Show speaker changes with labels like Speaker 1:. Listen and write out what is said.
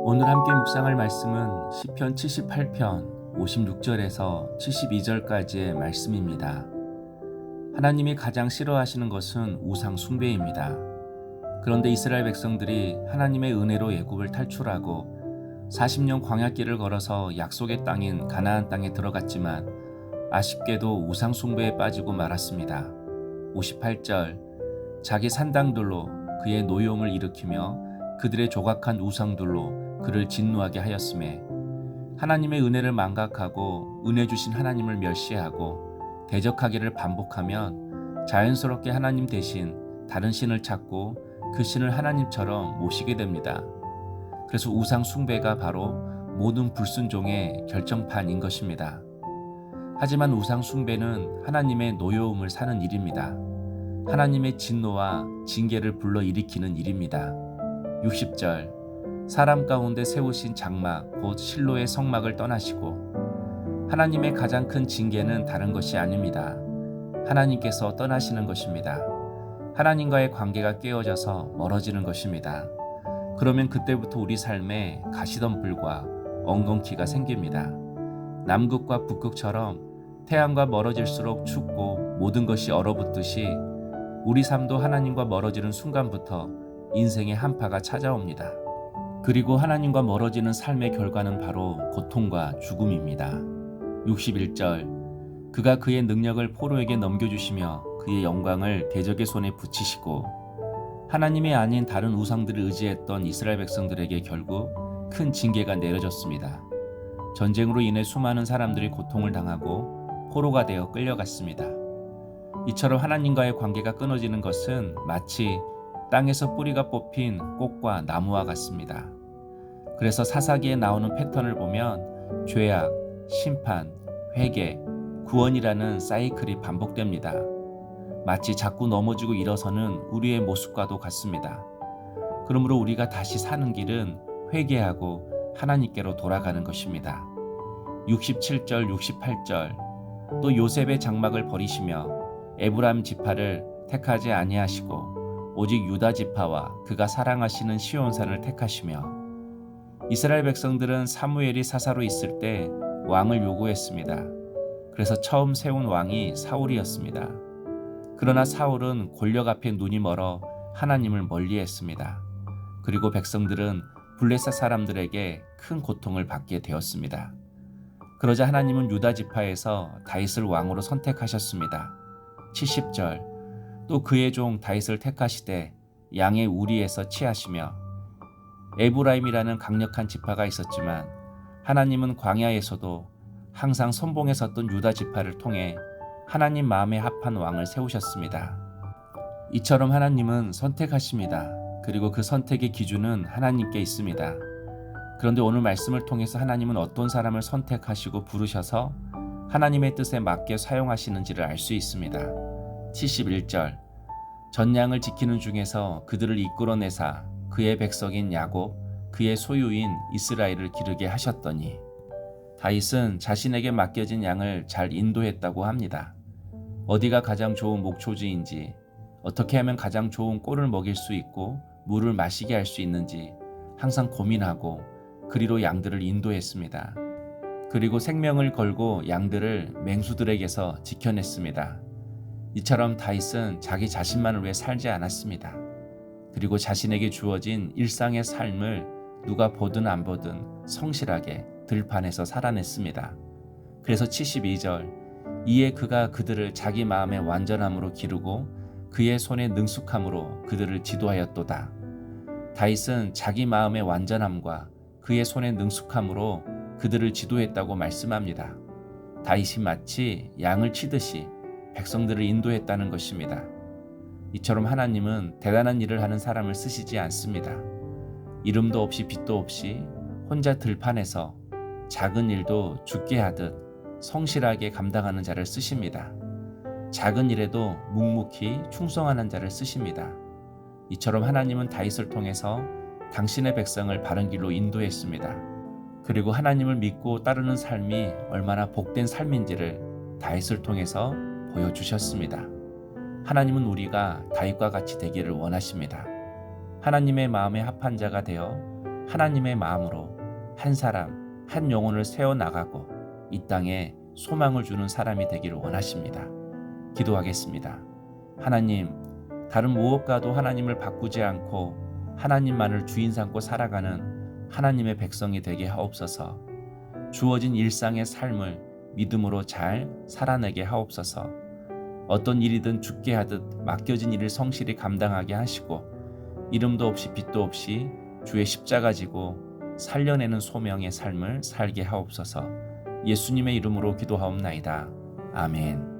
Speaker 1: 오늘 함께 묵상할 말씀은 시편 78편 56절에서 72절까지의 말씀입니다. 하나님이 가장 싫어하시는 것은 우상 숭배입니다. 그런데 이스라엘 백성들이 하나님의 은혜로 애굽을 탈출하고 40년 광야길을 걸어서 약속의 땅인 가나안 땅에 들어갔지만 아쉽게도 우상 숭배에 빠지고 말았습니다. 58절 자기 산당들로 그의 노여움을 일으키며 그들의 조각한 우상들로 그를 진노하게 하였음에 하나님의 은혜를 망각하고 은혜 주신 하나님을 멸시하고 대적하기를 반복하면 자연스럽게 하나님 대신 다른 신을 찾고 그 신을 하나님처럼 모시게 됩니다. 그래서 우상 숭배가 바로 모든 불순종의 결정판인 것입니다. 하지만 우상 숭배는 하나님의 노여움을 사는 일입니다. 하나님의 진노와 징계를 불러일으키는 일입니다. 60절 사람 가운데 세우신 장막 곧 실로의 성막을 떠나시고 하나님의 가장 큰 징계는 다른 것이 아닙니다. 하나님께서 떠나시는 것입니다. 하나님과의 관계가 깨어져서 멀어지는 것입니다. 그러면 그때부터 우리 삶에 가시덤불과 엉겅퀴가 생깁니다. 남극과 북극처럼 태양과 멀어질수록 춥고 모든 것이 얼어붙듯이 우리 삶도 하나님과 멀어지는 순간부터 인생의 한파가 찾아옵니다. 그리고 하나님과 멀어지는 삶의 결과는 바로 고통과 죽음입니다. 61절 그가 그의 능력을 포로에게 넘겨주시며 그의 영광을 대적의 손에 붙이시고 하나님이 아닌 다른 우상들을 의지했던 이스라엘 백성들에게 결국 큰 징계가 내려졌습니다. 전쟁으로 인해 수많은 사람들이 고통을 당하고 포로가 되어 끌려갔습니다. 이처럼 하나님과의 관계가 끊어지는 것은 마치 땅에서 뿌리가 뽑힌 꽃과 나무와 같습니다. 그래서 사사기에 나오는 패턴을 보면 죄악, 심판, 회개, 구원이라는 사이클이 반복됩니다. 마치 자꾸 넘어지고 일어서는 우리의 모습과도 같습니다. 그러므로 우리가 다시 사는 길은 회개하고 하나님께로 돌아가는 것입니다. 67절, 68절 또 요셉의 장막을 버리시며 에브라임 지파를 택하지 아니하시고 오직 유다 지파와 그가 사랑하시는 시온산을 택하시며 이스라엘 백성들은 사무엘이 사사로 있을 때 왕을 요구했습니다. 그래서 처음 세운 왕이 사울이었습니다. 그러나 사울은 권력 앞에 눈이 멀어 하나님을 멀리했습니다. 그리고 백성들은 블레셋 사람들에게 큰 고통을 받게 되었습니다. 그러자 하나님은 유다 지파에서 다윗을 왕으로 선택하셨습니다. 70절 또 그의 종 다윗을 택하시되 양의 우리에서 취하시며 에브라임이라는 강력한 지파가 있었지만 하나님은 광야에서도 항상 선봉에 섰던 유다 지파를 통해 하나님 마음에 합한 왕을 세우셨습니다. 이처럼 하나님은 선택하십니다. 그리고 그 선택의 기준은 하나님께 있습니다. 그런데 오늘 말씀을 통해서 하나님은 어떤 사람을 선택하시고 부르셔서 하나님의 뜻에 맞게 사용하시는지를 알 수 있습니다. 71절 전양을 지키는 중에서 그들을 이끌어내사 그의 백성인 야곱 그의 소유인 이스라엘을 기르게 하셨더니 다윗은 자신에게 맡겨진 양을 잘 인도했다고 합니다. 어디가 가장 좋은 목초지인지 어떻게 하면 가장 좋은 꼴을 먹일 수 있고 물을 마시게 할 수 있는지 항상 고민하고 그리로 양들을 인도했습니다. 그리고 생명을 걸고 양들을 맹수들에게서 지켜냈습니다. 이처럼 다윗은 자기 자신만을 위해 살지 않았습니다. 그리고 자신에게 주어진 일상의 삶을 누가 보든 안 보든 성실하게 들판에서 살아냈습니다. 그래서 72절 이에 그가 그들을 자기 마음의 완전함으로 기르고 그의 손의 능숙함으로 그들을 지도하였도다. 다윗은 자기 마음의 완전함과 그의 손의 능숙함으로 그들을 지도했다고 말씀합니다. 다윗이 마치 양을 치듯이 백성들을 인도했다는 것입니다. 이처럼 하나님은 대단한 일을 하는 사람을 쓰시지 않습니다. 이름도 없이 빛도 없이 혼자 들판에서 작은 일도 죽게 하듯 성실하게 감당하는 자를 쓰십니다. 작은 일에도 묵묵히 충성하는 자를 쓰십니다. 이처럼 하나님은 다윗을 통해서 당신의 백성을 바른 길로 인도했습니다. 그리고 하나님을 믿고 따르는 삶이 얼마나 복된 삶인지를 다윗을 통해서 보여주셨습니다. 하나님은 우리가 다윗과 같이 되기를 원하십니다. 하나님의 마음에 합한 자가 되어 하나님의 마음으로 한 사람, 한 영혼을 세워나가고 이 땅에 소망을 주는 사람이 되기를 원하십니다. 기도하겠습니다. 하나님, 다른 무엇과도 하나님을 바꾸지 않고 하나님만을 주인 삼고 살아가는 하나님의 백성이 되게 하옵소서. 주어진 일상의 삶을 믿음으로 잘 살아내게 하옵소서. 어떤 일이든 죽게 하듯 맡겨진 일을 성실히 감당하게 하시고 이름도 없이 빛도 없이 주의 십자가 지고 살려내는 소명의 삶을 살게 하옵소서. 예수님의 이름으로 기도하옵나이다. 아멘.